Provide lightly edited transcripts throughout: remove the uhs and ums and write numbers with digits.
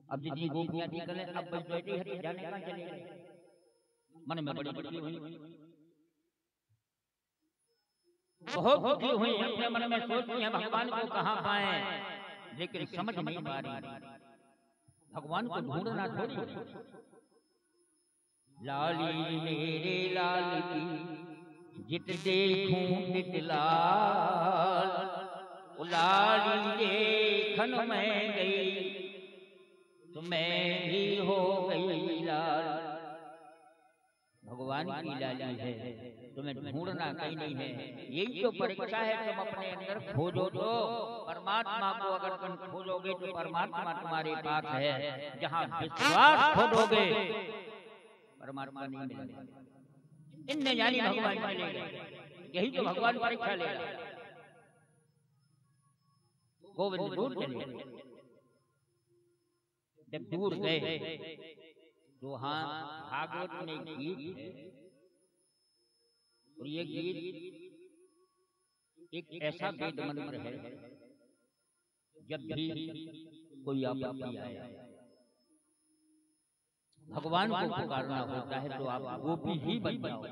अब जितनी गोपियां थी कल अब बस बैठी हटी जाने कहाँ चले गए। मन में बड़ी दुखी हुई, बहुत दुखी हुई, अपने मन में सोचती हैं भगवान को कहाँ पाए, लेकिन समझ नहीं पा रही भगवान को ढूंढना थोड़ी। लाली मेरे लाल की जित देखूं तित लाल, लाली देखन में गई तो मैं भी हो गई लाल। भगवान की लाली है, तुम्हें ढूंढना कहीं नहीं है, यही तो परीक्षा है। तुम अपने अंदर खोजो तो परमात्मा को, अगर तुम खोजोगे तो परमात्मा तुम्हारे पास है। जहाँ विश्वास खोजोगे परमात्मा नहीं मिलेगा। इनने जानी भगवान मिलेगा, यही तो भगवान परीक्षा ले रहा है। गोविंद दूर चले, जब दूर गए तो हाँ भागवत में गीत है, और ये गीत एक ऐसा वेद मंत्र है, जब भी कोई आपत्ति आए भगवान को पुकारना होता है तो आप गोपी ही बन जाओ,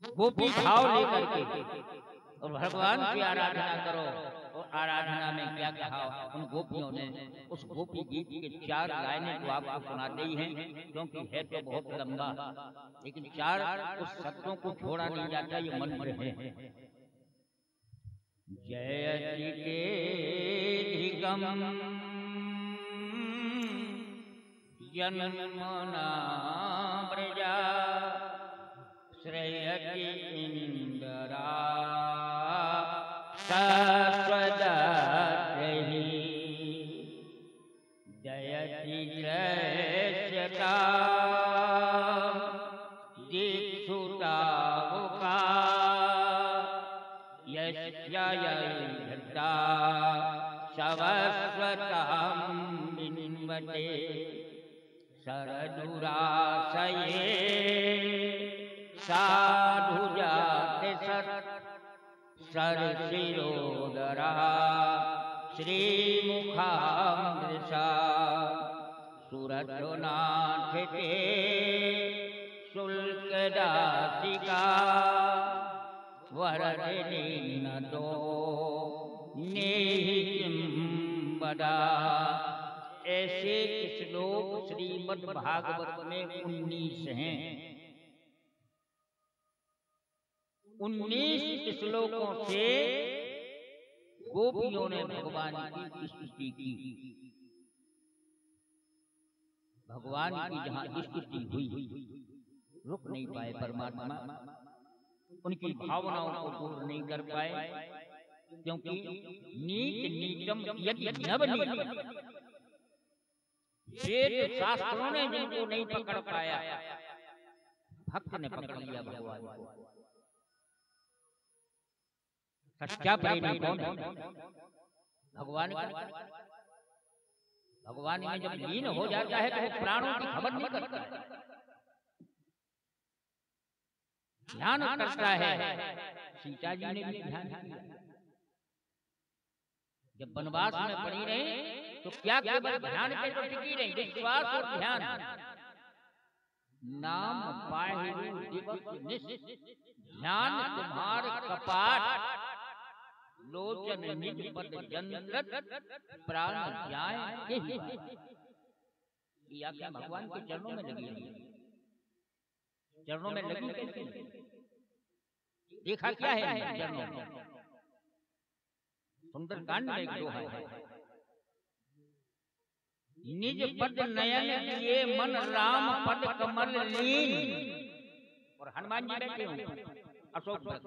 गोपी भाव लेकर के और भगवान की आराधना करो। और आराधना में क्या कहा उन गोपियों ने, उस गोपी गीत के 4 लाइनें तो आपको सुनाते ही हैं, क्योंकि है तो बहुत लंबा, लेकिन 4 उस शब्दों को छोड़ा नहीं जाता, ये मंत्र है। जयति के धिगम जन्मना प्रजा श्रेयति इंद्रा शाश्वती जयति श्रेष्ठता दीक्षुता यस्यायर्ता शवस्वतां बिन्वते शरदुराशये साधुजाते सरशिरोदरा श्रीमुखामृषा सुरतनाथिते शुल्कदासिका वरदिनी नदो नेहिंबदा। ऐसे श्लोक श्रीमद् भागवत में 19 हैं। 19 श्लोकों से गोपियों ने भगवान की स्तुति की। भगवान की जहाँ स्तुति हुई रुक नहीं पाए परमात्मा, उनकी भावनाओं को दूर नहीं कर पाए, क्योंकि नीच नीचम यदि नवनीत वेद शास्त्रों ने जिनको नहीं पकड़ पाया, भक्त ने पकड़ लिया भगवान को। सच्चा प्रेमी कौन है? भगवान का। भगवान में जब लीन हो जाता है तो वो प्राणों की खबर नहीं करता है, ध्यान करता है। सीता जी ने भी ध्यान किया। जब वनवास में पड़ी रही तो क्या केवल ध्यान पे तो टिकी रही, विश्वास और ध्यान। नाम पाहिरु दिवस निश, ध्यान तुम्हार कपाट, लोचन निज पद जंत्रत प्राण जाए। ये आज्ञा भगवान के चरणों में लगी है। चरणों में लगी कैसे? देखा क्या है चरणों में? सुंदरकांड में एक दोहा है, निज पद नयन किए मन राम पद कमल लीन। और हनुमान जी बैठे हों अशोक वृक्ष,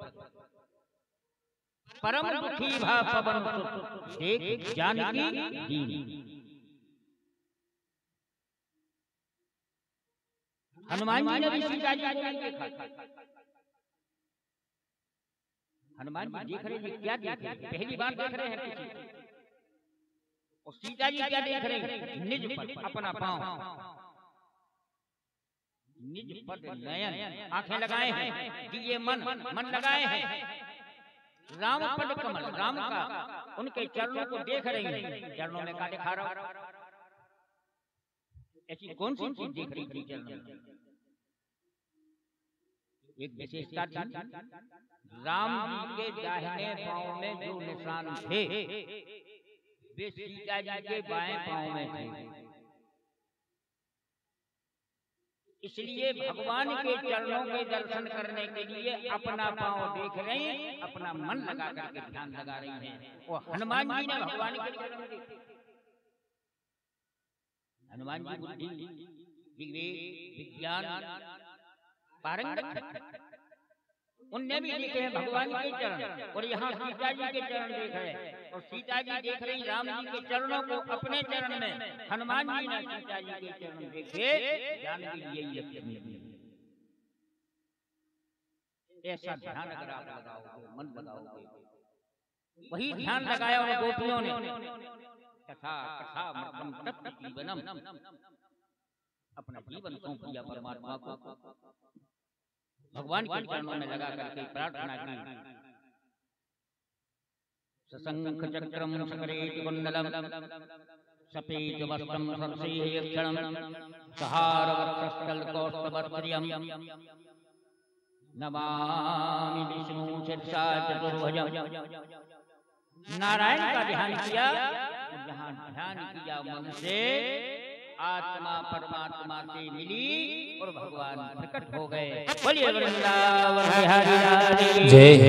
परम दुखी भा पवन सुत देख जानकी दीन। हनुमान जी ने भी सीता जी को नहीं देखा। हनुमान जी देख रहे हैं, क्या देख रहे हैं? पहली बार देख रहे हैं किसी को। और सीता जी क्या देख रहे हैं? निज पद, अपना पांव, निज पद नयन, आंखें लगाए हैं, दिए मन, मन लगाए हैं। राम पद कमल, राम का उनके चरणों को देख रही है। चरणों में क्या दिखा रहा हूं? ऐसी कौन सी चीज देख रही थी चरणों में? एक विशेषता थी, राम जी के दाहिने पांव में जो निशान थे वे सीता जी के बाएं पांव में थे। इसलिए भगवान के चरणों के दर्शन करने के लिए अपना पांव देख रही, अपना मन लगा करके ध्यान लगा रही हैं। और हनुमान जी ने भगवान के चरण देखे। हनुमान जी बुद्धि, विवेक, विज्ञान पारंगत, उनने भी देखे हैं भगवान के चरण। और यहाँ सीता जी के चरण देख रहे हैं, और सीता जी देख रही राम जी के चरणों को अपने चरण में। हनुमान जी ने सीता जी के चरण देखे, जान के यही लक्ष्मी जी। ऐसा ध्यान अगर आप लगाओगे, मन लगाओगे, वही ध्यान लगाया और गोपियों ने तथा कथा मर्मम तप्त जीवनम, अपना जीवन सौंप दिया परमात्मा को। भगवान के चरणों में लगा करके प्रार्थना की। सशंख चक्रम सकरेत कुंडलम सफेद वस्त्रम सरसीक्षणम सहार वक्षस्थल कौस्तुभस्त्रियम नमामि विष्णु शीर्षा चतुर्भुजम। नारायण का ध्यान किया, जहाँ ध्यान किया मन से आत्मा परमात्मा से मिली और भगवान प्रकट हो गए। बोलिए वृंदावन बिहारी लाल की जय।